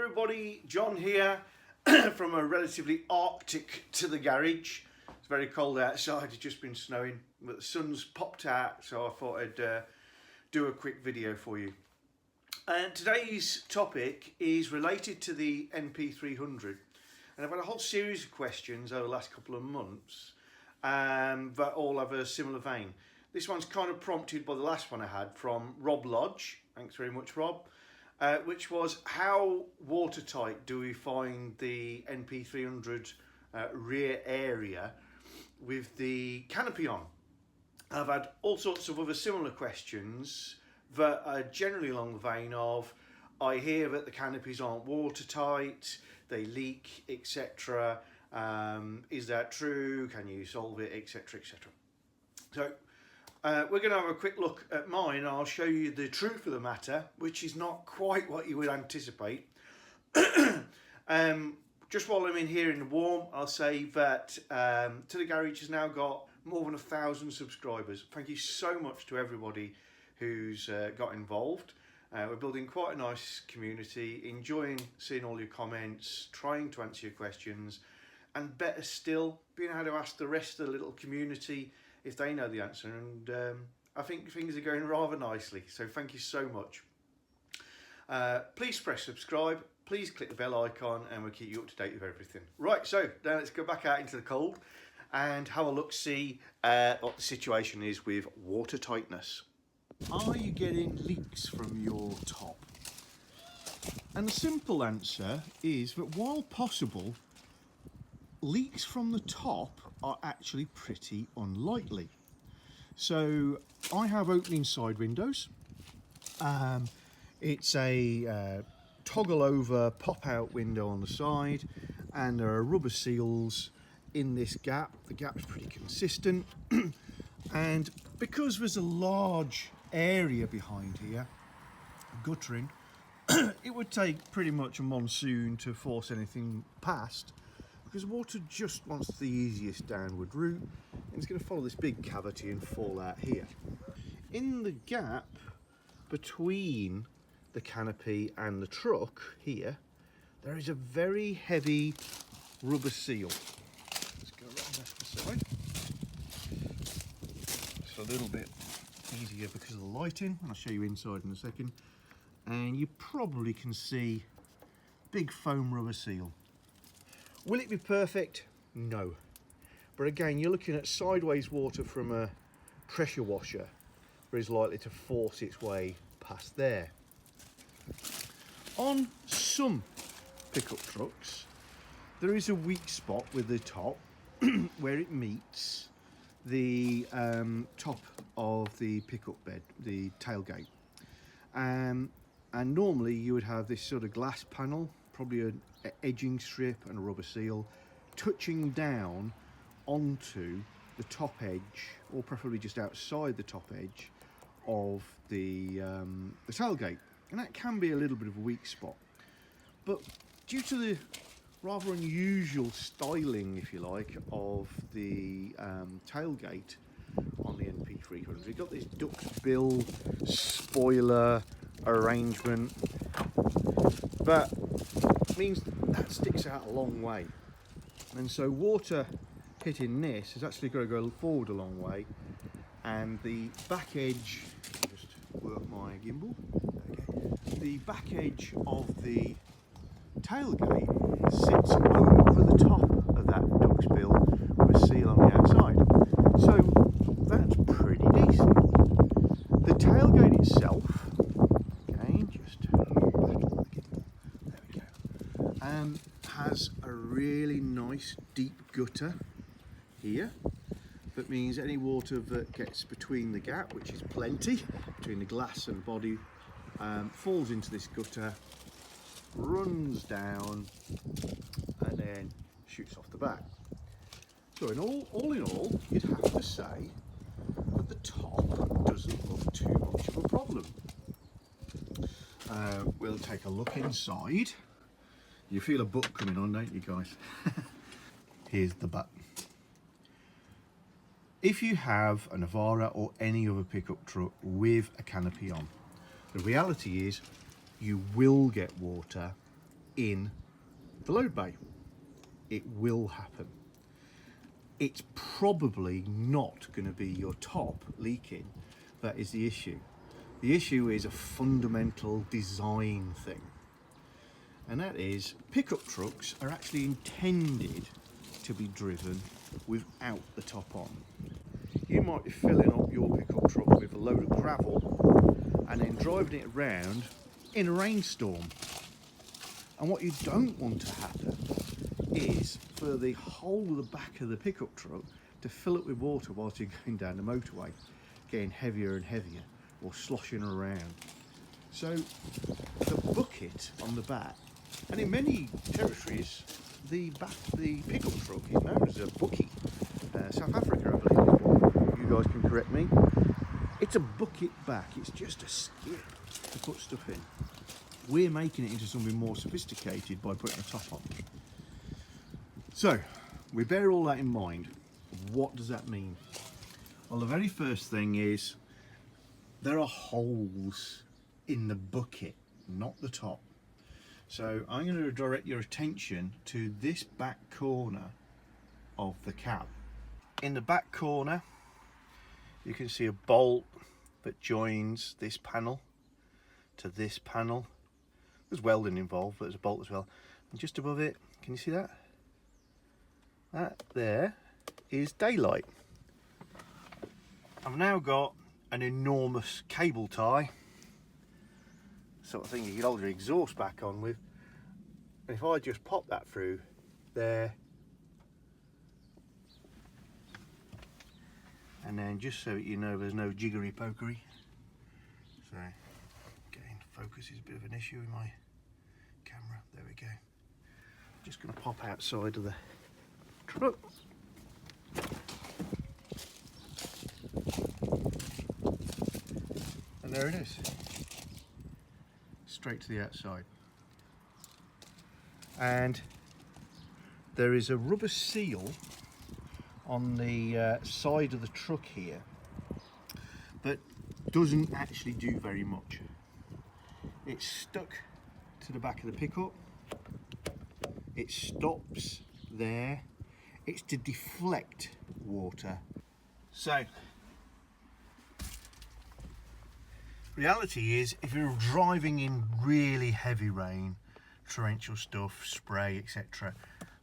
everybody, John here from a relatively arctic to the garage. It's very cold outside, it's just been snowing, but the sun's popped out, so I thought I'd do a quick video for you. And today's topic is related to the NP300, and I've had a whole series of questions over the last couple of months that all have a similar vein. This one's kind of prompted by the last one I had from Rob Lodge. Thanks very much, Rob. Which was, how watertight do we find the NP300 rear area with the canopy on? I've had all sorts of other similar questions that are generally along the vein of, I hear that the canopies aren't watertight, they leak, etc. Is that true? Can you solve it, etc, etc. So we're going to have a quick look at mine. I'll show you the truth of the matter, which is not quite what you would anticipate. Just while I'm in here in the warm, I'll say that To The Garage has now got more than 1,000 subscribers. Thank you so much to everybody who's got involved. We're building quite a nice community, enjoying seeing all your comments, trying to answer your questions, and better still, being able to ask the rest of the little community if they know the answer, and I think things are going rather nicely, so thank you so much. Please press subscribe, please click the bell icon, and we'll keep you up to date with everything. Right, so now let's go back out into the cold and have a look, see what the situation is with water tightness. Are you getting leaks from your top? And the simple answer is that while possible, leaks from the top are actually pretty unlikely. So I have opening side windows. It's a toggle over pop out window on the side, and there are rubber seals in this gap. The gap's pretty consistent and because there's a large area behind here, guttering, it would take pretty much a monsoon to force anything past, because water just wants the easiest downward route, and it's going to follow this big cavity and fall out here. In the gap between the canopy and the truck here, there is a very heavy rubber seal. Let's go around this side. It's a little bit easier because of the lighting, and I'll show you inside in a second. And you probably can see big foam rubber seal. Will it be perfect? No. But again, you're looking at sideways water from a pressure washer that is likely to force its way past there. On some pickup trucks, there is a weak spot with the top where it meets the top of the pickup bed, the tailgate. And normally you would have this sort of glass panel, probably an edging strip and a rubber seal, touching down onto the top edge, or preferably just outside the top edge of the tailgate, and that can be a little bit of a weak spot. But due to the rather unusual styling, if you like, of the tailgate on the NP300, you've got this duckbill spoiler arrangement that means that sticks out a long way, and so water hitting this has actually got to go forward a long way, and the back edge, just work my gimbal, okay, the back edge of the tailgate sits over the top of that duck's bill with a seal on the outside, so that's pretty decent. The tailgate itself, has a really nice deep gutter here. That means any water that gets between the gap, which is plenty, between the glass and body, falls into this gutter, runs down, and then shoots off the back. So all in all, you'd have to say that the top doesn't look too much of a problem. We'll take a look inside. You feel a butt coming on, don't you guys? Here's the butt. If you have a Navara or any other pickup truck with a canopy on, the reality is you will get water in the load bay. It will happen. It's probably not going to be your top leaking that is the issue. The issue is a fundamental design thing, and that is pickup trucks are actually intended to be driven without the top on. You might be filling up your pickup truck with a load of gravel and then driving it around in a rainstorm. And what you don't want to happen is for the whole of the back of the pickup truck to fill up with water whilst you're going down the motorway, getting heavier and heavier or sloshing around. So the bucket on the back, and in many territories the pickup truck is known as a bucket. South Africa, I believe, is what, you guys can correct me. It's a bucket back, it's just a skip to put stuff in. We're making it into something more sophisticated by putting a top on. So we bear all that in mind. What does that mean? Well, the very first thing is there are holes in the bucket, not the top. So I'm going to direct your attention to this back corner of the cab. In the back corner you can see a bolt that joins this panel to this panel. There's welding involved, but there's a bolt as well. And just above it, can you see that? That there is daylight. I've now got an enormous cable tie, sort of thing you could hold your exhaust back on with. And if I just pop that through there, and then just so you know there's no jiggery pokery. So getting focus is a bit of an issue with my camera. There we go. Just going to pop outside of the truck. And there it is. Straight to the outside. And there is a rubber seal on the side of the truck here that doesn't actually do very much. It's stuck to the back of the pickup. It stops there. It's to deflect water. So reality is, if you're driving in really heavy rain, torrential stuff, spray, etc.,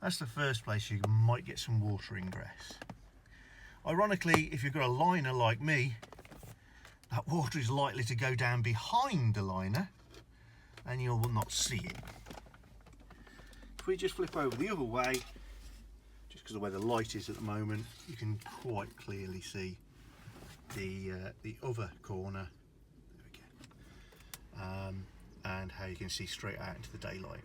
that's the first place you might get some water ingress. Ironically, if you've got a liner like me, that water is likely to go down behind the liner and you'll not see it. If we just flip over the other way, just because of where the light is at the moment, you can quite clearly see the other corner. There we go. And how you can see straight out into the daylight.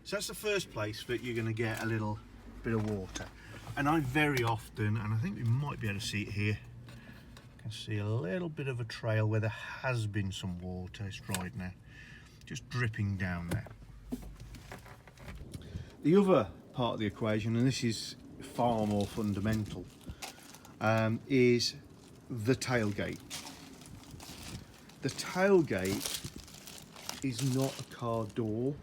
So that's the first place that you're going to get a little bit of water. And I very often, and I think we might be able to see it here, can see a little bit of a trail where there has been some water. It's dried now, just dripping down there. The other part of the equation, and this is far more fundamental, is the tailgate. The tailgate is not a car door.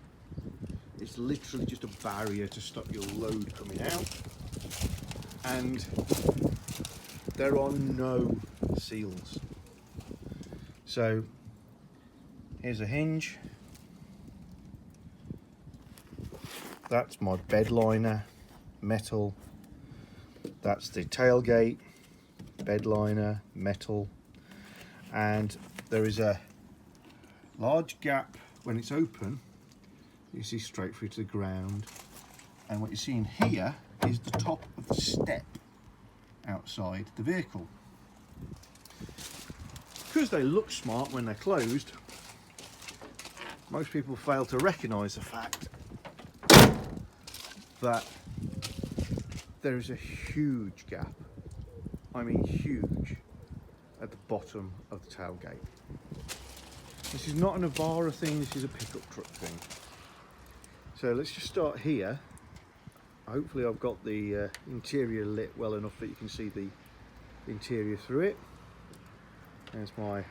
It's literally just a barrier to stop your load coming out. And there are no seals. So here's a hinge. That's my bed liner, metal. That's the tailgate, bed liner, metal. And there is a large gap when it's open. You see straight through to the ground. And what you're seeing here is the top of the step outside the vehicle. Because they look smart when they're closed, most people fail to recognise the fact that there is a huge gap, I mean huge, at the bottom of the tailgate. This is not a Navara thing, this is a pickup truck thing. So let's just start here. Hopefully I've got the interior lit well enough that you can see the interior through it. There's my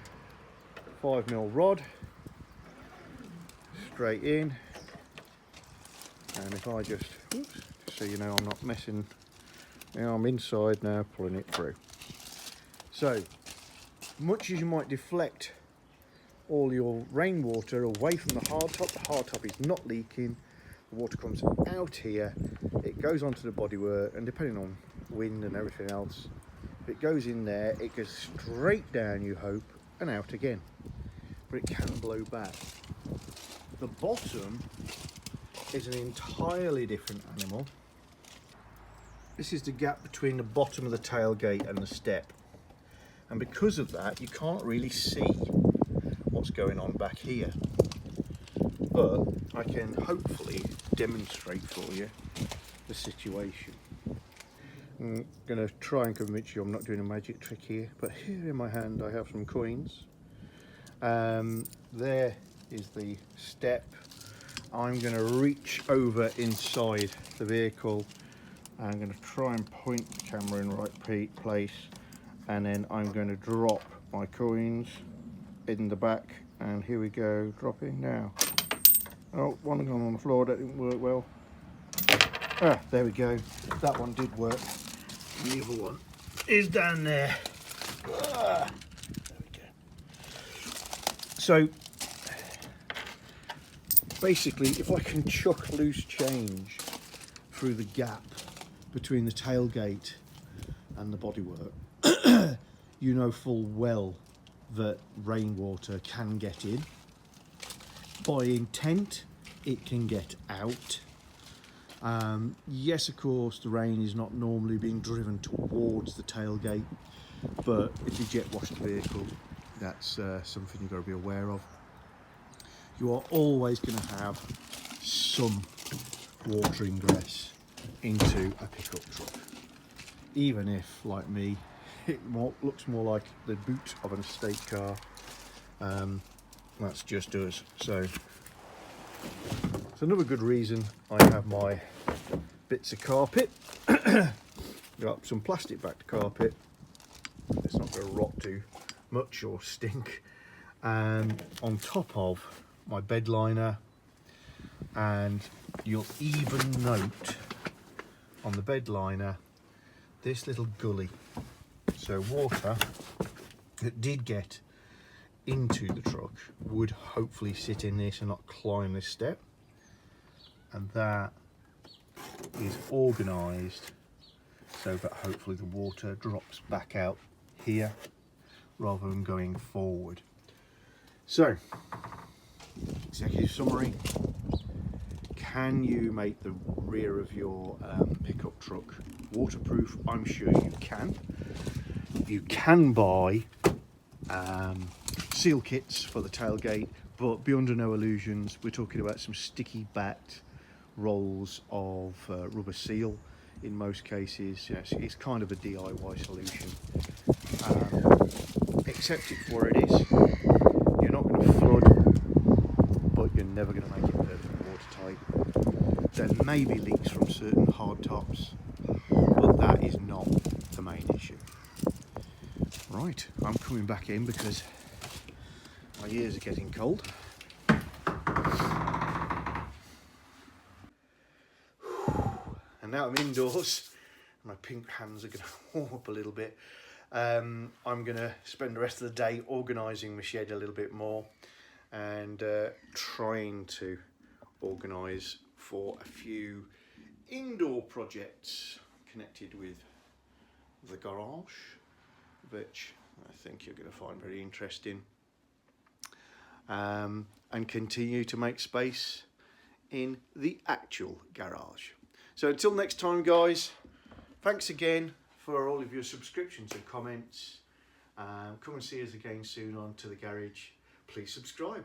5mm rod. straight in, and if I just, oops, so you know I'm not messing, now I'm inside now pulling it through. So much as you might deflect all your rainwater away from the hardtop is not leaking. The water comes out here, it goes onto the bodywork, and depending on wind and everything else, if it goes in there, it goes straight down, you hope, and out again. But it can blow back. The bottom is an entirely different animal. This is the gap between the bottom of the tailgate and the step. And because of that, you can't really see what's going on back here. But I can hopefully demonstrate for you the situation. I'm going to try and convince you I'm not doing a magic trick here, but here in my hand I have some coins. There is the step. I'm going to reach over inside the vehicle. I'm going to try and point the camera in the right place, and then I'm going to drop my coins in the back, and here we go, dropping now. Oh, one gone on the floor, that didn't work well. Ah, there we go, that one did work. The other one is down there. Ah, there we go. So basically, if I can chuck loose change through the gap between the tailgate and the bodywork, you know full well that rainwater can get in. By intent, it can get out. Yes, of course, the rain is not normally being driven towards the tailgate, but if you jet wash the vehicle, that's something you've got to be aware of. You are always going to have some water ingress into a pickup truck, even if, like me, it looks more like the boot of an estate car. That's just us. So it's another good reason I have my bits of carpet. Got some plastic backed carpet. It's not going to rot too much or stink. On top of my bed liner, and you'll even note on the bed liner this little gully. So water that did get into the truck would hopefully sit in this and not climb this step, and that is organised so that hopefully the water drops back out here rather than going forward. So, executive summary: can you make the rear of your pickup truck waterproof? I'm sure you can. You can buy seal kits for the tailgate, but be under no illusions, we're talking about some sticky backed rolls of rubber seal in most cases. Yes, it's kind of a DIY solution. Accept it for what it is. You're not going to flood, but you're never going to make it perfectly watertight. There may be leaks from certain hard tops, but that is not the main issue. Right, I'm coming back in because my ears are getting cold. And now I'm indoors, my pink hands are going to warm up a little bit. I'm going to spend the rest of the day organising my shed a little bit more, and trying to organise for a few indoor projects connected with the garage, which I think you're going to find very interesting, and continue to make space in the actual garage. So until next time, guys, thanks again for all of your subscriptions and comments. Come and see us again soon on To The Garage. Please subscribe.